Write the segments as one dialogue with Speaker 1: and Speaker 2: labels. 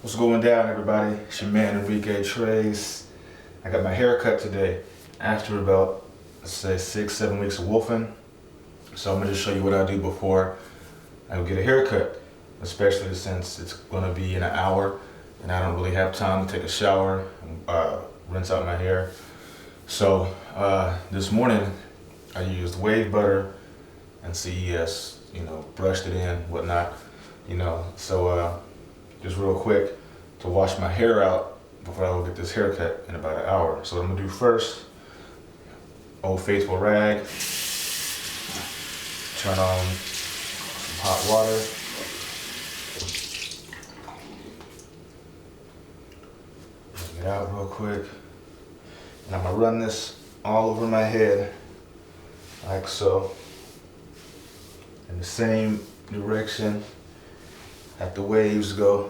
Speaker 1: What's going down, everybody? It's your man Enrique Trace. I got my hair cut today after about, let's say, 6-7 weeks of wolfing. So I'm gonna just show you what I do before I go get a haircut, especially since it's gonna be in an hour and I don't really have time to take a shower and rinse out my hair. So this morning I used wave butter and CES, brushed it in, whatnot, so just real quick to wash my hair out before I go get this haircut in about an hour. So what I'm gonna do first, Old Faithful rag, turn on some hot water. Bring it out real quick. And I'm gonna run this all over my head, like so, in the same direction that the waves go.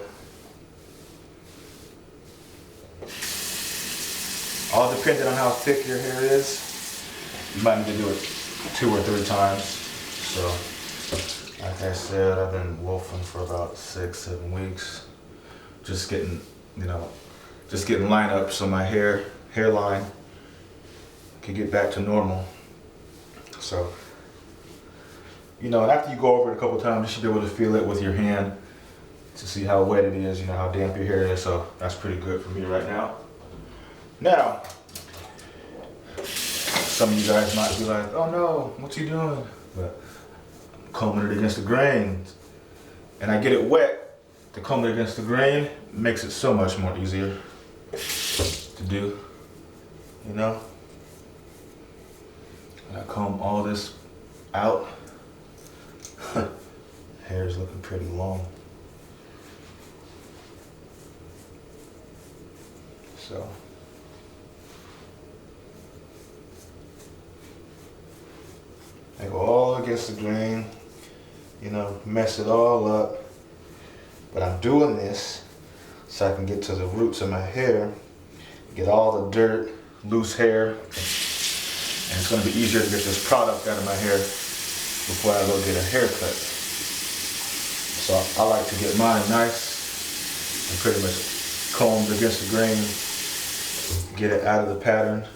Speaker 1: All depending on how thick your hair is, you might need to do it 2 or 3 times. So, like I said, I've been wolfing for about 6-7 weeks, just getting lined up so my hairline can get back to normal. So, and after you go over it a couple times, you should be able to feel it with your hand to see how wet it is, how damp your hair is. So that's pretty good for me right now. Now, some of you guys might be like, oh no, what's he doing? But I'm combing it against the grain. And I get it wet to comb it against the grain, makes it so much more easier to do, And I comb all this out. Hair's looking pretty long. So I go all against the grain, mess it all up. But I'm doing this so I can get to the roots of my hair, get all the dirt, loose hair, and it's gonna be easier to get this product out of my hair before I go get a haircut. So I like to get mine nice and pretty much combed against the grain, get it out of the pattern,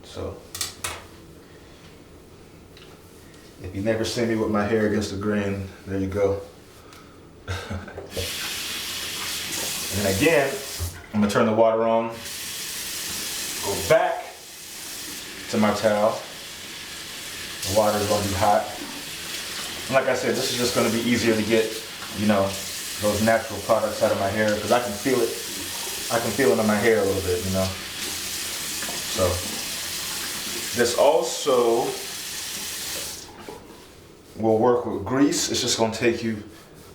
Speaker 1: So if you never see me with my hair against the grain, there you go. And then again, I'm gonna turn the water on, go back to my towel. The water is gonna be hot. And like I said, this is just gonna be easier to get, those natural products out of my hair, because I can feel it. I can feel it in my hair a little bit, So this also will work with grease. It's just gonna take you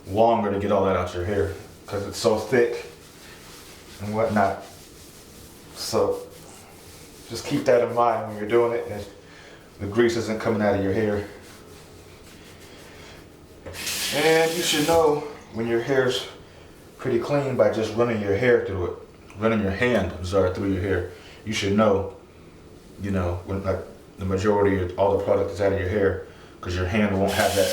Speaker 1: longer to get all that out your hair because it's so thick and whatnot. So just keep that in mind when you're doing it and the grease isn't coming out of your hair. And you should know when your hair's pretty clean by just running your hair through it. Running your hand, through your hair. You should know, when like the majority of all the product is out of your hair, because your hand won't have that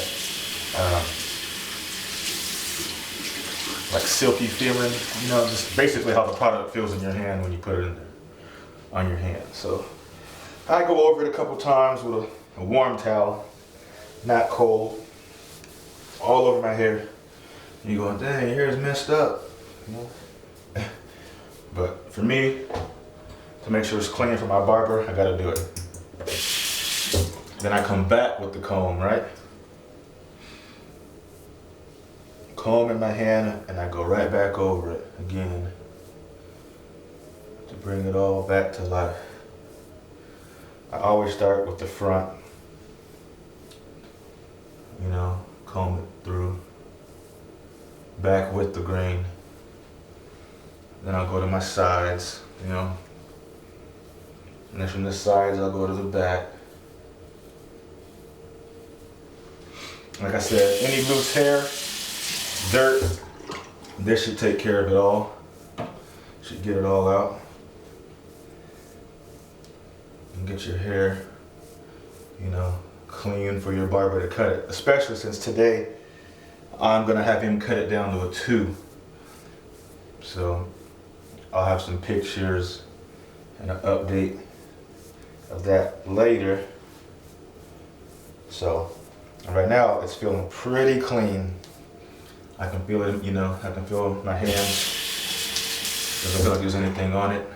Speaker 1: like silky feeling, just basically how the product feels in your hand when you put it in there, on your hand. So I go over it a couple times with a warm towel, not cold, all over my hair. You going, dang, your hair's messed up. But for me, to make sure it's clean for my barber, I gotta do it. Then I come back with the comb, right? Comb in my hand, and I go right back over it again to bring it all back to life. I always start with the front, comb it through, back with the grain. Then I'll go to my sides, and then from the sides I'll go to the back. Like I said, any loose hair, dirt, this should take care of it all. Should get it all out. And get your hair, clean for your barber to cut it. Especially since today I'm gonna have him cut it down to a 2. So I'll have some pictures and an update of that later. So right now it's feeling pretty clean. I can feel it, you know, I can feel my hands. Doesn't feel like there's anything on it.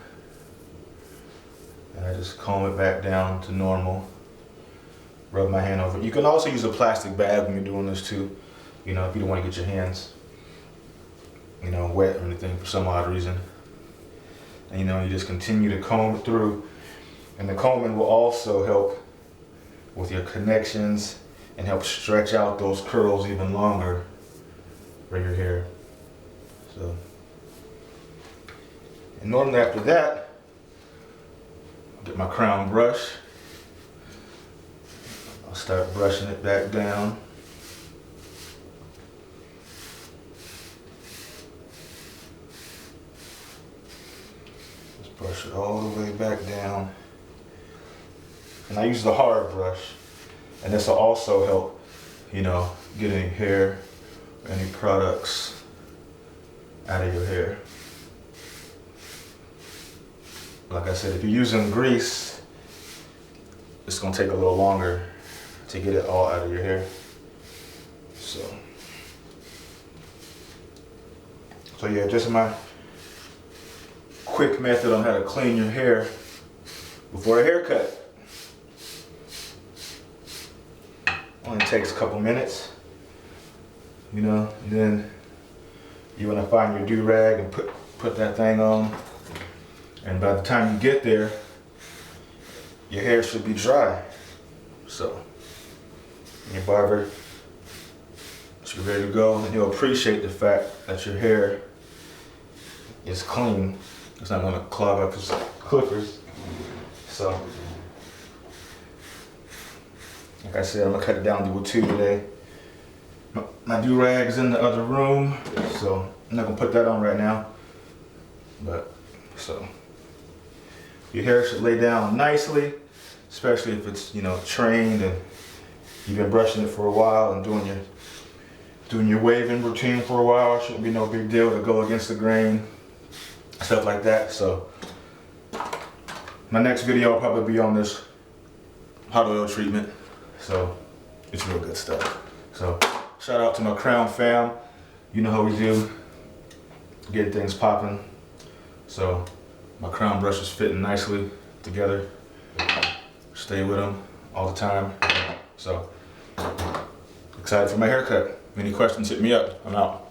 Speaker 1: And I just comb it back down to normal. Rub my hand over it. You can also use a plastic bag when you're doing this too. You know, if you don't want to get your hands, you know, wet or anything for some odd reason. And you know, you just continue to comb it through. And the combing will also help with your connections and help stretch out those curls even longer for your hair. So, and normally after that, I'll get my crown brush. I'll start brushing it back down. Just brush it all the way back down. And I use the hard brush. And this will also help, you know, get any hair or any products out of your hair. Like I said, if you're using grease, it's gonna take a little longer to get it all out of your hair. So yeah, just my quick method on how to clean your hair before a haircut. Only takes a couple minutes, you know, and then you want to find your do-rag and put that thing on. And by the time you get there, your hair should be dry. So your barber should be ready to go, and he'll appreciate the fact that your hair is clean. It's not going to clog up his clippers. So, like I said, I'm gonna cut it down to a 2 today. My do-rag's in the other room, so I'm not gonna put that on right now. But, so, your hair should lay down nicely, especially if it's, you know, trained and you've been brushing it for a while and doing your waving routine for a while. It shouldn't be no big deal to go against the grain, stuff like that. So, my next video will probably be on this hot oil treatment. So it's real good stuff. So shout out to my Crown fam. You know how we do. Getting things popping. So my crown brush is fitting nicely together. Stay with them all the time. So excited for my haircut. Any questions, hit me up. I'm out.